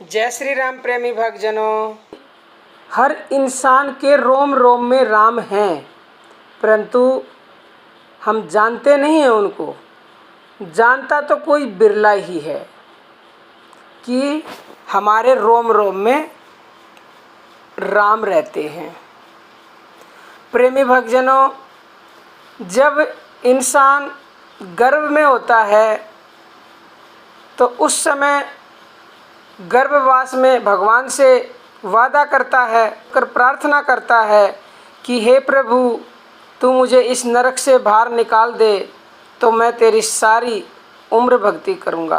जय श्री राम प्रेमी भक्तजनों। हर इंसान के रोम रोम में राम हैं, परंतु हम जानते नहीं हैं उनको। जानता तो कोई बिरला ही है कि हमारे रोम रोम में राम रहते हैं। प्रेमी भक्तजनों, जब इंसान गर्भ में होता है तो उस समय गर्भवास में भगवान से वादा करता है, कर प्रार्थना करता है कि हे प्रभु, तू मुझे इस नरक से बाहर निकाल दे तो मैं तेरी सारी उम्र भक्ति करूँगा।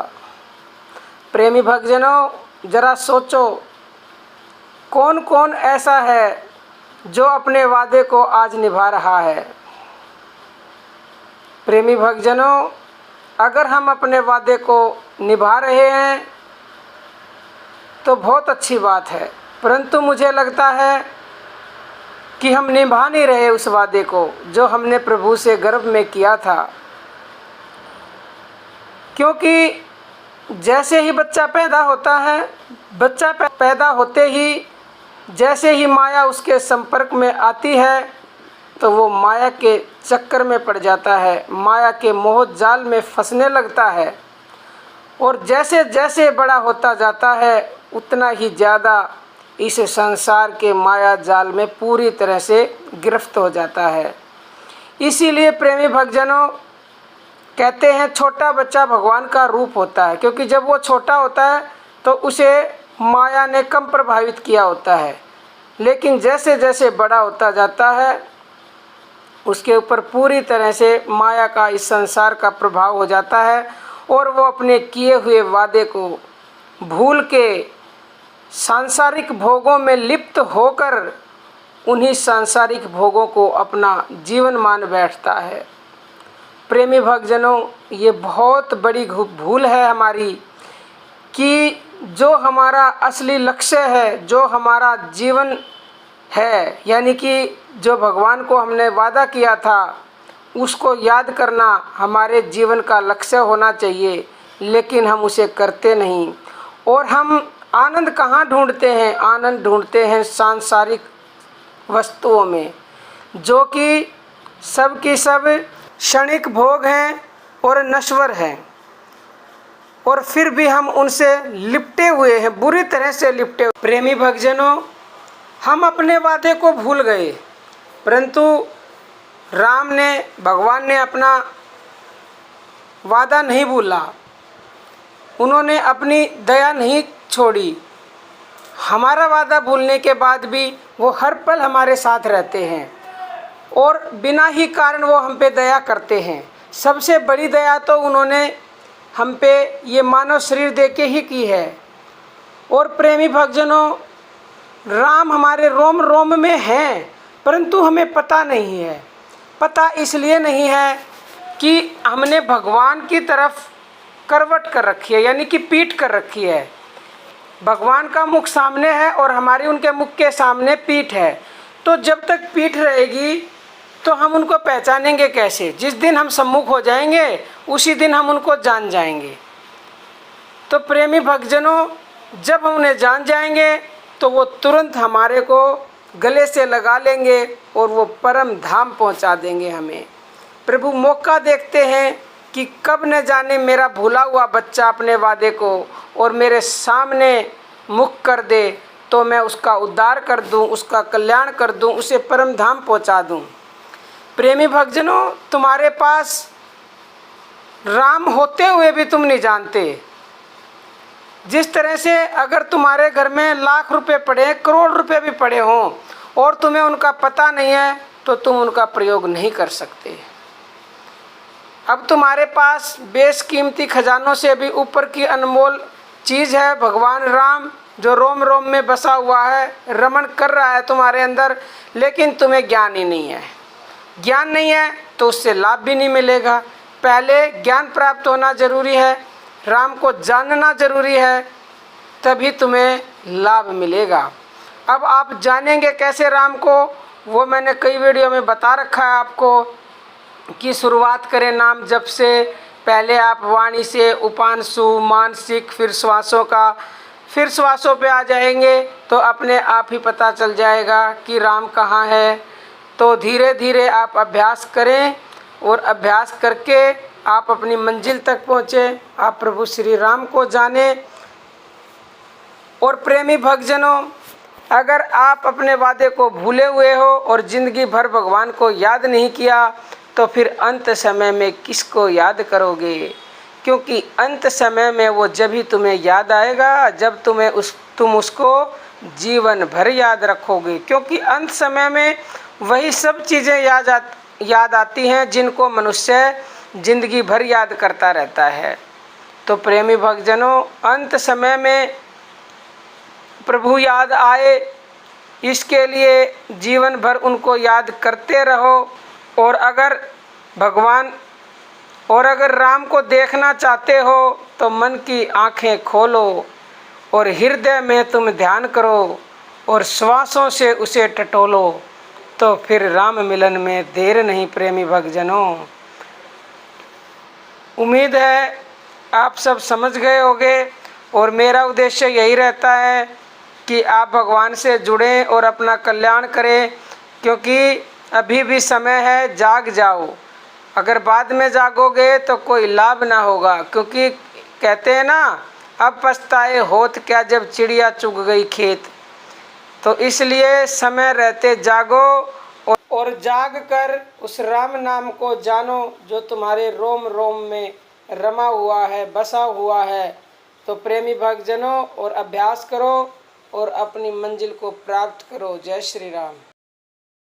प्रेमी भक्तजनों, ज़रा सोचो, कौन कौन ऐसा है जो अपने वादे को आज निभा रहा है। प्रेमी भक्तजनों, अगर हम अपने वादे को निभा रहे हैं तो बहुत अच्छी बात है, परंतु मुझे लगता है कि हम निभा नहीं रहे उस वादे को जो हमने प्रभु से गर्भ में किया था। क्योंकि जैसे ही बच्चा पैदा होता है, बच्चा पैदा होते ही जैसे ही माया उसके संपर्क में आती है तो वो माया के चक्कर में पड़ जाता है, माया के मोह जाल में फंसने लगता है। और जैसे जैसे बड़ा होता जाता है उतना ही ज़्यादा इस संसार के माया जाल में पूरी तरह से गिरफ्त हो जाता है। इसीलिए प्रेमी भक्तजनों कहते हैं छोटा बच्चा भगवान का रूप होता है, क्योंकि जब वो छोटा होता है तो उसे माया ने कम प्रभावित किया होता है, लेकिन जैसे जैसे बड़ा होता जाता है उसके ऊपर पूरी तरह से माया का, इस संसार का प्रभाव हो जाता है और वो अपने किए हुए वादे को भूल के सांसारिक भोगों में लिप्त होकर उन्हीं सांसारिक भोगों को अपना जीवन मान बैठता है। प्रेमी भक्तजनों, ये बहुत बड़ी भूल है हमारी कि जो हमारा असली लक्ष्य है, जो हमारा जीवन है, यानी कि जो भगवान को हमने वादा किया था उसको याद करना हमारे जीवन का लक्ष्य होना चाहिए, लेकिन हम उसे करते नहीं। और हम आनंद कहाँ ढूंढते हैं? आनंद ढूंढते हैं सांसारिक वस्तुओं में, जो कि सब की सब क्षणिक भोग हैं और नश्वर हैं, और फिर भी हम उनसे लिपटे हुए हैं, बुरी तरह से लिपटे हुए। प्रेमी भक्तजनों, हम अपने वादे को भूल गए, परंतु राम ने, भगवान ने अपना वादा नहीं भूला, उन्होंने अपनी दया नहीं छोड़ी। हमारा वादा भूलने के बाद भी वो हर पल हमारे साथ रहते हैं और बिना ही कारण वो हम पे दया करते हैं। सबसे बड़ी दया तो उन्होंने हम पे ये मानव शरीर दे के ही की है। और प्रेमी भक्तजनों, राम हमारे रोम रोम में हैं, परंतु हमें पता नहीं है। पता इसलिए नहीं है कि हमने भगवान की तरफ करवट कर रखी है, यानी कि पीठ कर रखी है। भगवान का मुख सामने है और हमारी उनके मुख के सामने पीठ है, तो जब तक पीठ रहेगी तो हम उनको पहचानेंगे कैसे? जिस दिन हम सम्मुख हो जाएंगे उसी दिन हम उनको जान जाएंगे। तो प्रेमी भक्तजनों, जब हम उन्हें जान जाएंगे तो वो तुरंत हमारे को गले से लगा लेंगे और वो परम धाम पहुंचा देंगे हमें। प्रभु मौका देखते हैं कि कब न जाने मेरा भूला हुआ बच्चा अपने वादे को और मेरे सामने मुख कर दे तो मैं उसका उद्धार कर दूं, उसका कल्याण कर दूं, उसे परम धाम पहुंचा दूं। प्रेमी भक्तजनों, तुम्हारे पास राम होते हुए भी तुम नहीं जानते। जिस तरह से अगर तुम्हारे घर में लाख रुपए पड़े, करोड़ रुपए भी पड़े हों और तुम्हें उनका पता नहीं है तो तुम उनका प्रयोग नहीं कर सकते। अब तुम्हारे पास बेशकीमती खजानों से भी ऊपर की अनमोल चीज़ है भगवान राम, जो रोम रोम में बसा हुआ है, रमण कर रहा है तुम्हारे अंदर, लेकिन तुम्हें ज्ञान ही नहीं है। ज्ञान नहीं है तो उससे लाभ भी नहीं मिलेगा। पहले ज्ञान प्राप्त होना जरूरी है, राम को जानना जरूरी है, तभी तुम्हें लाभ मिलेगा। अब आप जानेंगे कैसे राम को, वो मैंने कई वीडियो में बता रखा है आपको कि शुरुआत करें नाम जप से। पहले आप वाणी से उपांशु, मानसिक, फिर श्वासों का, फिर श्वासों पे आ जाएंगे तो अपने आप ही पता चल जाएगा कि राम कहाँ है। तो धीरे धीरे आप अभ्यास करें और अभ्यास करके आप अपनी मंजिल तक पहुँचे, आप प्रभु श्री राम को जानें। और प्रेमी भक्तजनों, अगर आप अपने वादे को भूले हुए हो और ज़िंदगी भर भगवान को याद नहीं किया तो फिर अंत समय में किसको याद करोगे? क्योंकि अंत समय में वो जब ही तुम्हें याद आएगा जब तुम उसको जीवन भर याद रखोगे। क्योंकि अंत समय में वही सब चीज़ें याद आती हैं जिनको मनुष्य ज़िंदगी भर याद करता रहता है। तो प्रेमी भक्तजनों, अंत समय में प्रभु याद आए इसके लिए जीवन भर उनको याद करते रहो। और अगर राम को देखना चाहते हो तो मन की आंखें खोलो और हृदय में तुम ध्यान करो और श्वासों से उसे टटोलो, तो फिर राम मिलन में देर नहीं। प्रेमी भक्तजनों, उम्मीद है आप सब समझ गए होंगे और मेरा उद्देश्य यही रहता है कि आप भगवान से जुड़ें और अपना कल्याण करें। क्योंकि अभी भी समय है, जाग जाओ। अगर बाद में जागोगे तो कोई लाभ ना होगा। क्योंकि कहते हैं ना, अब पछताए होत क्या जब चिड़िया चुग गई खेत। तो इसलिए समय रहते जागो और जाग कर उस राम नाम को जानो जो तुम्हारे रोम रोम में रमा हुआ है, बसा हुआ है। तो प्रेमी भक्तजनों, और अभ्यास करो और अपनी मंजिल को प्राप्त करो। जय श्री राम।